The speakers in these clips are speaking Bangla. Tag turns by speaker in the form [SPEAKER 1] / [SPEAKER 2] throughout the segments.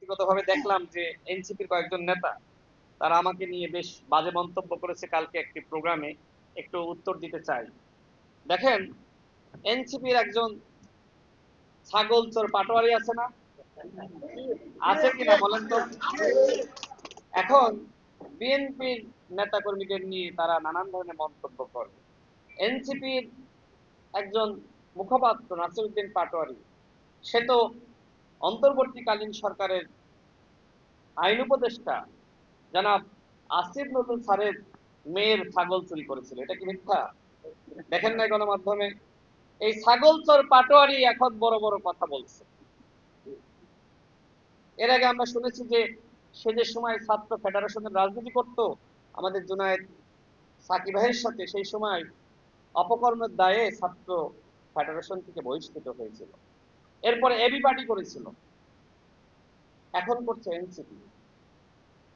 [SPEAKER 1] ব্যক্তিগতভাবে দেখলাম যে এনসিপির কয়েকজন নেতা তারা আমাকে নিয়ে বেশ বাজে মন্তব্য করেছে কালকে একটি প্রোগ্রামে। একটু উত্তর দিতে চাই। দেখেন, এনসিপির একজন ছাগল চোর পাটোয়ারি আছে না? আছে কিনা বলেন তো? এখন বিএনপির নেতা কর্মীদের নিয়ে তারা নানান ধরনের মন্তব্য করে। এনসিপির একজন মুখপাত্র নাসিরউদ্দিন পাটোয়ারি, সে তো অন্তর্বর্তীকালীন সরকারের আইন উপদেষ্টা জনাব আসিফ নজরুল স্যারের মেয়ের ছাগল চুরি করেছিল। এটা কি মিথ্যা? দেখেন নাই গণমাধ্যমে? এই ছাগল চোর পাটোয়ারি এখন বড় বড় কথা বলছে। এর আগে আমরা শুনেছি যে সে যে সময় ছাত্র ফেডারেশনের রাজনীতি করত আমাদের জুনায়েদ সাকিব ভাইয়ের সাথে, সেই সময় অপকর্মের দায়ে ছাত্র ফেডারেশন থেকে বহিষ্কৃত হয়েছিল। এরপরে এবি পার্টি করেছিল, এখন করছে এনসিপি।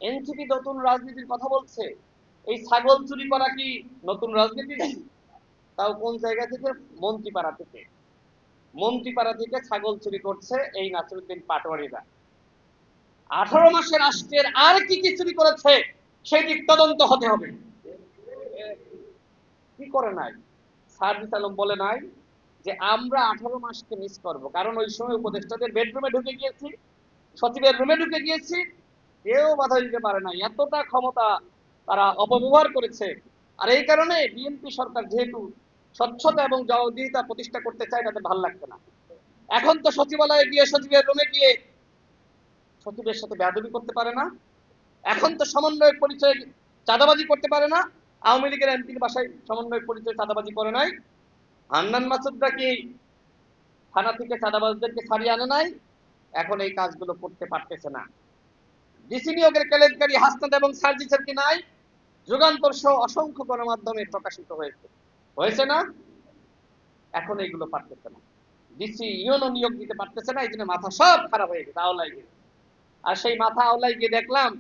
[SPEAKER 1] এনসিপি নতুন রাজনীতির কথা বলছে। এই ছাগল চুরি করা কি নতুন রাজনীতি? তাও কোন জায়গা থেকে? মন্ত্রীপাড়া থেকে। মন্ত্রীপাড়া থেকে ছাগল চুরি করছে এই নাসিরউদ্দিন পাটোয়ারিরা। 18 মাসে রাষ্ট্রের আর কি কি চুরি করেছে সেই দিক তদন্ত হতে হবে। কি করে নাই? সার্জিস আলম বলে নাই যে আমরা 18 মাসকে মিস করব, কারণ ওই সময় উপদেষ্টাদের বেডরুমে ঢুকে গিয়েছি, সচিবের রুমে ঢুকে গিয়েছি, কেউ বাধা দিতে পারে না। এতটা ক্ষমতা তারা অপব্যবহার করেছে। আর এই কারণে বিএনপি সরকার যেহেতু স্বচ্ছতা এবং জবাবদিহিতা প্রতিষ্ঠা করতে চায়, তাদের ভালো লাগছে না। এখন তো সচিবালয়ে গিয়ে সচিবের রুমে গিয়ে সচিবের সাথে বেয়াদবি করতে পারে না। এখন তো সমন্বয়ক পরিচয় চাঁদাবাজি করতে পারে না। আওয়ামী লীগের এমপির বাসায় সমন্বয়ক পরিচয় চাঁদাবাজি করে নাই। হান্নান মাসুদরা কি থানা থেকে চাঁদাবাজদেরকে ছাড়িয়ে আনে নাই? এখন এই কাজগুলো করতে পারতেছে না। ডিসি নিয়োগের কেলেঙ্কারি হাসনাত এবং সার্জিসের কি নাই? যুগান্তর সহ অসংখ্য গণমাধ্যমে প্রকাশিত হয়েছে, হয়েছে না? এখন এইগুলো পারতেছে না। ডিসি ইউনো নিয়োগ দিতে পারতেছে না, এই জন্য মাথা সব খারাপ হয়ে গেছে, আওলাই গেছে। আর সেই মাথা আওলাই গিয়ে দেখলাম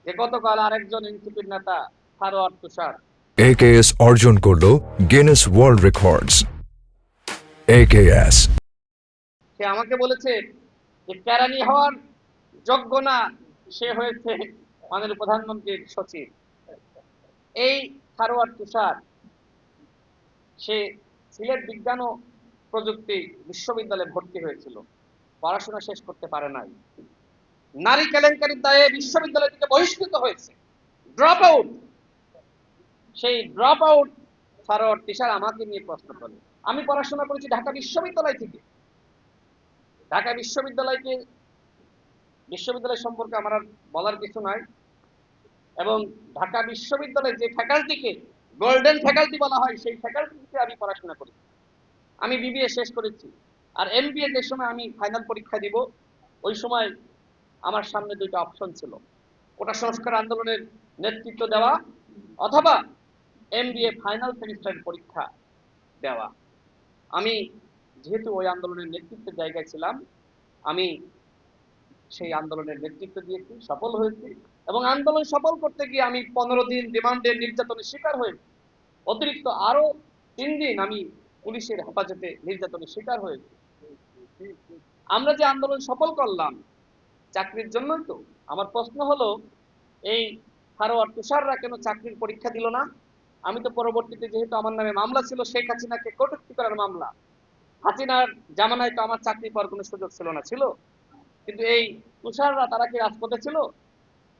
[SPEAKER 1] যে গতকাল আরেকজন এনসিপির নেতা সারোয়ার তুষার
[SPEAKER 2] AKS অর্জন করলো গিনেস ওয়ার্ল্ড রেকর্ডস। AKS
[SPEAKER 1] সে আমাকে বলেছে যে কেরানি হওয়ার যোগ্য না, সে হয়েছে মাননীয় প্রধানমন্ত্রীর সচিব। এই সারোয়ার তুষার, সে সিলেট বিজ্ঞান ও প্রযুক্তি বিশ্ববিদ্যালয়ে ভর্তি হয়েছিল, পড়াশোনা শেষ করতে পারে নাই। নারী কেলেঙ্কারির দায়ে বিশ্ববিদ্যালয় থেকে বহিষ্কৃত হয়েছে, ড্রপ আউট। সেই ড্রপ আউট সারোয়ার তুষার আমাকে নিয়ে প্রশ্ন করে। আমি পড়াশোনা করেছি ঢাকা বিশ্ববিদ্যালয় থেকে। ঢাকা বিশ্ববিদ্যালয়কে, বিশ্ববিদ্যালয় সম্পর্কে আমার আর বলার কিছু নাই। এবং ঢাকা বিশ্ববিদ্যালয়ের যে ফ্যাকাল্টিকে গোল্ডেন ফ্যাকাল্টি বলা হয়, সেই ফ্যাকাল্টিতে আমি পড়াশোনা করেছি। আমি বিবিএ শেষ করেছি। আর এমবিএ যে সময় আমি ফাইনাল পরীক্ষা দিব, ওই সময় আমার সামনে দুইটা অপশন ছিল: কোটা সংস্কার আন্দোলনের নেতৃত্ব দেওয়া অথবা এমবিএ ফাইনাল সেমিস্টারের পরীক্ষা দেওয়া। আমি যেহেতু ওই আন্দোলনের নেতৃত্বের জায়গায় ছিলাম, আমি সেই আন্দোলনের নেতৃত্ব দিয়েছি, সফল হয়েছি। এবং আন্দোলন সফল করতে গিয়ে আমি 15 দিন রিমান্ডের নির্যাতনের শিকার হয়েছি। অতিরিক্ত আরো 3 দিন আমি পুলিশের হেফাজতে নির্যাতনের শিকার হয়েছি। আমরা যে আন্দোলন সফল করলাম চাকরির জন্যই তো। আমার প্রশ্ন হলো, এই সারোয়ার তুষাররা কেন চাকরির পরীক্ষা দিল না? আমি তো পরবর্তীতে, যেহেতু আমার নামে মামলা ছিল শেখ হাসিনাকে কটূক্তি করার মামলা, হাসিনার জামানায় তো আমার চাকরি পাওয়ার কোনো সুযোগ ছিল না, ছিল? কিন্তু এই তুষাররা, তারা কি রাজপথে ছিল?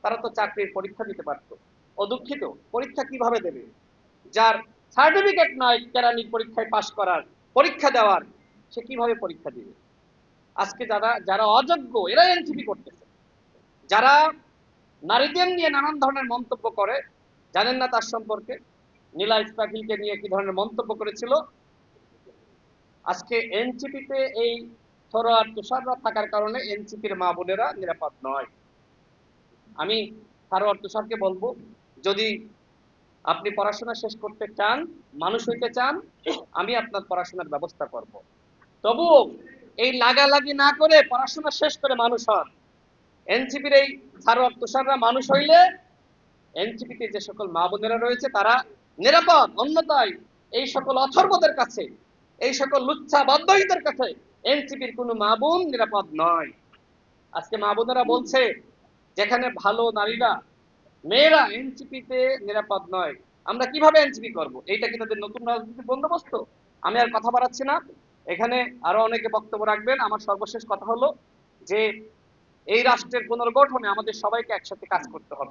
[SPEAKER 1] তারা তো চাকরির পরীক্ষা দিতে পারত। ও দুঃখিত, পরীক্ষা কিভাবে দেবে যার সার্টিফিকেট নাই কেরানির পরীক্ষায় পাশ করার, পরীক্ষা দেওয়ার? সে কিভাবে পরীক্ষা দিবে? আজকে যারা যারা অযোগ্য, এরা এনসিপি করতেছে। যারা নারীদের নিয়ে নানান ধরনের মন্তব্য করে, জানেন না তার সম্পর্কে? নীলা ইসরাফিলকে নিয়ে কি ধরনের মন্তব্য করেছিল? আজকে এনসিপিতে এই সরোয়ার তুষাররা থাকার কারণে এনসিপির মা বোনেরা নিরাপদ নয়। আমি সারোয়ার তুষারকে বলবো, যদি আপনি পড়াশোনা শেষ করতে চান, মানুষ হইতে চান, আমি আপনার পড়াশোনার ব্যবস্থা করব। তবুও এই লাগালাগি না করে পড়াশোনা শেষ করে মানুষ হন। এনসিপির এই সারোয়ার তুষাররা মানুষ হইলে এনসিপিতে যে সকল মা বোনেরা রয়েছে তারা নিরাপদ। অন্যথায় এই সকল অথর্বদের কাছে, এই সকল লুচ্ছা বদ্ধহিতের কাছে এনসিপির কোনো মা বোন নিরাপদ নয়। আজকে মা বোনেরা বলছে যেখানে ভালো নারীরা, মেয়েরা এনসিপিতে নিরাপদ নয়, আমরা কিভাবে এনসিপি করব? এইটা কি তাদের নতুন রাজনৈতিক বন্দোবস্ত? আমি আর কথা বাড়াচ্ছি না, এখানে আরো অনেকে বক্তব্য রাখবেন। আমার সর্বশেষ কথা হলো যে এই রাষ্ট্রের পুনর্গঠনে আমাদের সবাইকে একসাথে কাজ করতে হবে।